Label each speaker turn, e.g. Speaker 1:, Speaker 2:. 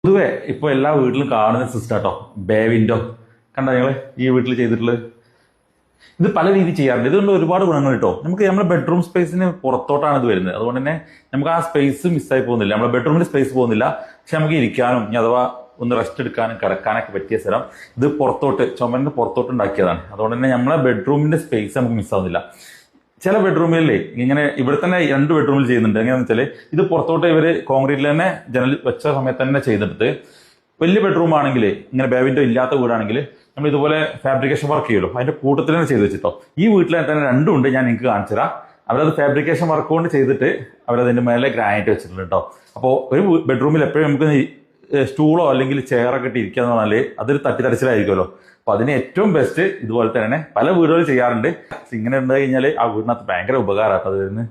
Speaker 1: പൊതുവെ ഇപ്പൊ എല്ലാ വീട്ടിലും കാണുന്ന സിസ്റ്റം കേട്ടോ, ബേ വിൻഡോ. കണ്ടോ നിങ്ങള് ഈ വീട്ടിൽ ചെയ്തിട്ടുള്ളത്? ഇത് പല രീതിയിൽ ചെയ്യാറുണ്ട്. ഇതുകൊണ്ട് ഒരുപാട് ഗുണങ്ങൾ കേട്ടോ. നമുക്ക് നമ്മുടെ ബെഡ്റൂം സ്പേസിന് പുറത്തോട്ടാണ് ഇത് വരുന്നത്. അതുകൊണ്ട് തന്നെ നമുക്ക് ആ സ്പേസ് മിസ്സായി പോകുന്നില്ല. നമ്മുടെ ബെഡ്റൂമിൽ സ്പേസ് പോകുന്നില്ല, പക്ഷെ നമുക്ക് ഇരിക്കാനും ഇനി അഥവാ ഒന്ന് റെസ്റ്റ് എടുക്കാനും കിടക്കാനൊക്കെ പറ്റിയ സ്ഥലം ഇത് പുറത്തോട്ട്, ചുമരിന്റെ പുറത്തോട്ട് ഉണ്ടാക്കിയതാണ്. അതുകൊണ്ട് തന്നെ നമ്മളെ ബെഡ്റൂമിന്റെ സ്പേസ് നമുക്ക് മിസ്സാവുന്നില്ല. ചില ബെഡ്റൂമിലല്ലേ ഇങ്ങനെ, ഇവിടെ തന്നെ 2 ബെഡ്റൂമിൽ ചെയ്യുന്നുണ്ട്. എങ്ങനെയാണെന്ന് വെച്ചാൽ ഇത് പുറത്തോട്ട് ഇവര് കോൺക്രീറ്റിൽ തന്നെ ജനൽ വെച്ച സമയത്ത് തന്നെ ചെയ്തെടുത്ത്, വലിയ ബെഡ്റൂം ആണെങ്കിൽ ഇങ്ങനെ ബേ വിൻഡോ ഇല്ലാത്ത വീടാണെങ്കിൽ നമ്മൾ ഇതുപോലെ ഫാബ്രിക്കേഷൻ വർക്ക് ചെയ്യുമല്ലോ, അതിന്റെ കൂട്ടത്തിൽ തന്നെ ചെയ്ത് വെച്ചിട്ടോ. ഈ വീട്ടിൽ തന്നെ 2 ഉണ്ട്, ഞാൻ നിങ്ങൾക്ക് കാണിച്ചു തരാം. അവരത് ഫാബ്രിക്കേഷൻ വർക്ക് കൊണ്ട് ചെയ്തിട്ട് അവരതിന്റെ മേലെ ഗ്രാനൈറ്റ് വെച്ചിട്ടുണ്ട് കേട്ടോ. അപ്പോൾ ഒരു ബെഡ്റൂമിൽ എപ്പോഴും നമുക്ക് സ്റ്റൂളോ അല്ലെങ്കിൽ ചെയറൊക്കെ ഇട്ട് ഇരിക്കാന്ന് പറഞ്ഞാൽ അതൊരു തട്ടിത്തരച്ചിലായിരിക്കുമല്ലോ. അപ്പൊ അതിന് ഏറ്റവും ബെസ്റ്റ് ഇതുപോലെ തന്നെ പല വീടുകൾ ചെയ്യാറുണ്ട്. ഇങ്ങനെ ഉണ്ടായി കഴിഞ്ഞാൽ ആ വീടിനകത്ത് ഭയങ്കര ഉപകാരമാട്ടോ അത് വരുന്നത്.